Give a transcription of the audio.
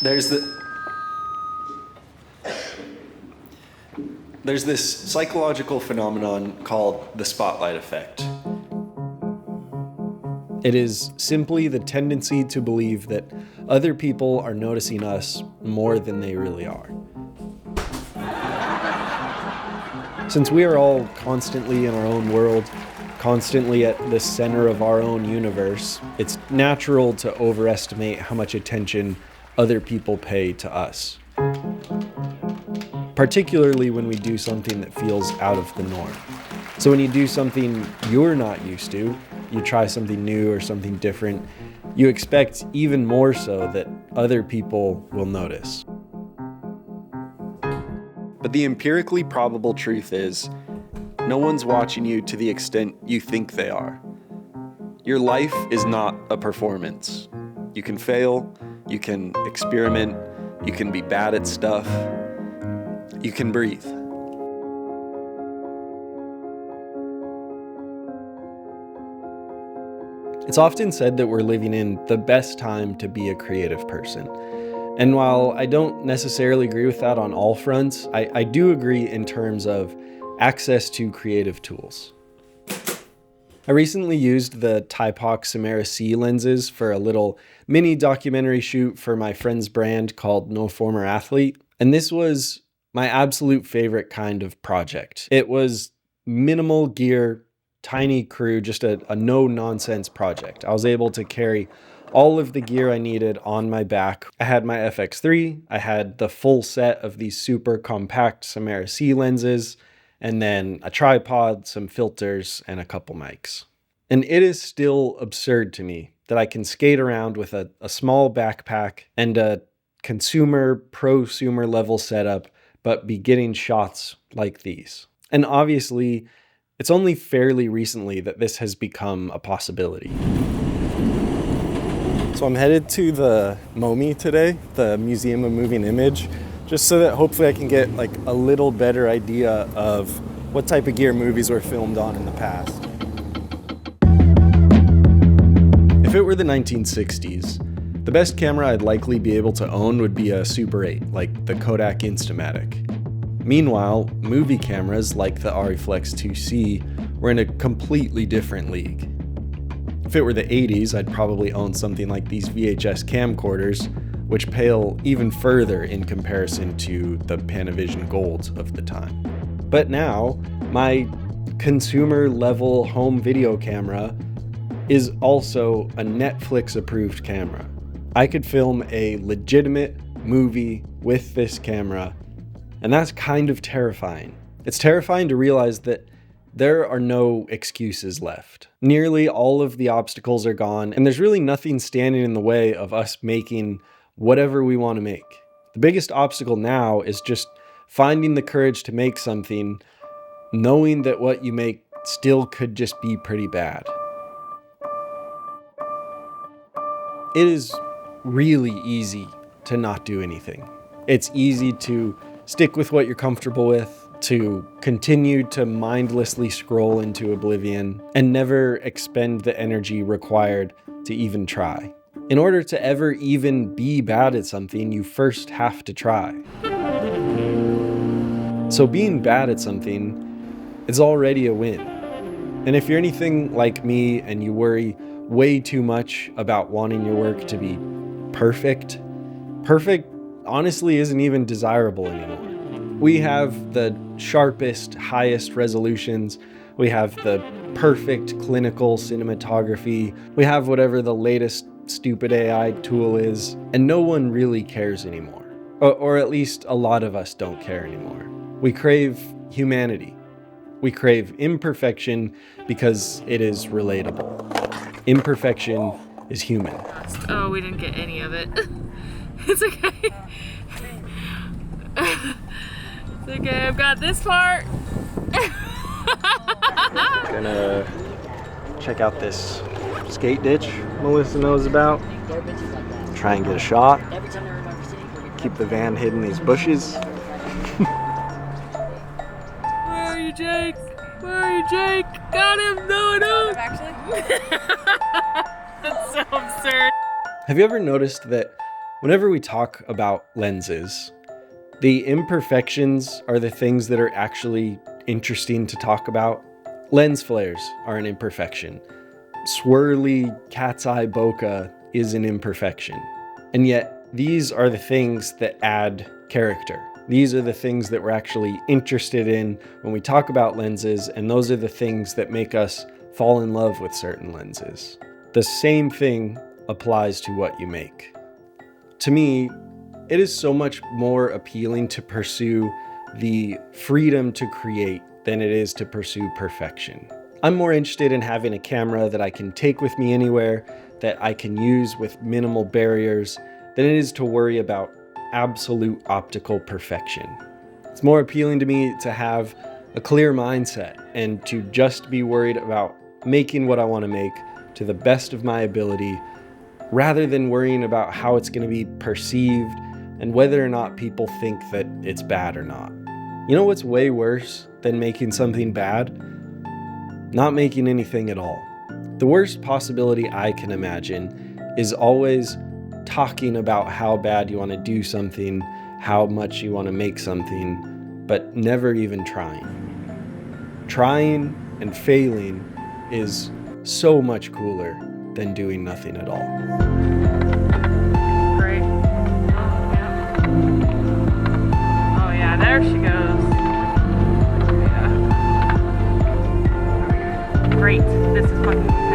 There's this psychological phenomenon called the spotlight effect. It is simply the tendency to believe that other people are noticing us more than they really are. Since we are all constantly in our own world, constantly at the center of our own universe, it's natural to overestimate how much attention other people pay to us. Particularly when we do something that feels out of the norm. So when you do something you're not used to, you try something new or something different, you expect even more so that other people will notice. But the empirically probable truth is, no one's watching you to the extent you think they are. Your life is not a performance. You can fail, you can experiment, you can be bad at stuff, you can breathe. It's often said that we're living in the best time to be a creative person. And while I don't necessarily agree with that on all fronts, I do agree in terms of access to creative tools. I recently used the Typock simera-c lenses for a little mini documentary shoot for my friend's brand called No Former Athlete. And this was my absolute favorite kind of project. It was minimal gear, tiny crew, just a no-nonsense project. I was able to carry all of the gear I needed on my back. I had my FX3, I had the full set of these super compact simera-c lenses, and then a tripod, some filters, and a couple mics. And it is still absurd to me that I can skate around with a small backpack and a consumer, prosumer level setup, but be getting shots like these. And obviously, it's only fairly recently that this has become a possibility. So I'm headed to the MoMI today, the Museum of Moving Image, just so that hopefully I can get like a little better idea of what type of gear movies were filmed on in the past. If it were the 1960s, the best camera I'd likely be able to own would be a Super 8, like the Kodak Instamatic. Meanwhile, movie cameras like the Ariflex 2C were in a completely different league. If it were the 80s, I'd probably own something like these VHS camcorders, which pale even further in comparison to the Panavision Golds of the time. But now, my consumer-level home video camera is also a Netflix-approved camera. I could film a legitimate movie with this camera, and that's kind of terrifying. It's terrifying to realize that there are no excuses left. Nearly all of the obstacles are gone, and there's really nothing standing in the way of us making whatever we want to make. The biggest obstacle now is just finding the courage to make something, knowing that what you make still could just be pretty bad. It is really easy to not do anything. It's easy to stick with what you're comfortable with, to continue to mindlessly scroll into oblivion, and never expend the energy required to even try. In order to ever even be bad at something, you first have to try. So being bad at something is already a win. And if you're anything like me and you worry way too much about wanting your work to be perfect honestly isn't even desirable anymore. We have the sharpest, highest resolutions. We have the perfect clinical cinematography. We have whatever the latest stupid AI tool is, and no one really cares anymore. Or at least a lot of us don't care anymore. We crave humanity. We crave imperfection because it is relatable. Imperfection is human. Oh, we didn't get any of it. It's okay. It's okay, I've got this part. Gonna check out this skate ditch Melissa knows about. Try and get a shot. Keep the van hidden in these bushes. Where are you, Jake? Where are you, Jake? Got him! No. Actually? That's so absurd. Have you ever noticed that Whenever we talk about lenses, the imperfections are the things that are actually interesting to talk about. Lens flares are an imperfection. Swirly cat's eye bokeh is an imperfection. And yet, these are the things that add character. These are the things that we're actually interested in when we talk about lenses, and those are the things that make us fall in love with certain lenses. The same thing applies to what you make. To me, it is so much more appealing to pursue the freedom to create than it is to pursue perfection. I'm more interested in having a camera that I can take with me anywhere, that I can use with minimal barriers, than it is to worry about absolute optical perfection. It's more appealing to me to have a clear mindset and to just be worried about making what I want to make to the best of my ability, rather than worrying about how it's going to be perceived and whether or not people think that it's bad or not. You know what's way worse than making something bad? Not making anything at all. The worst possibility I can imagine is always talking about how bad you want to do something, how much you want to make something, but never even trying. Trying and failing is so much cooler than doing nothing at all. Great. Oh yeah, there she goes. Yeah. Great. This is fucking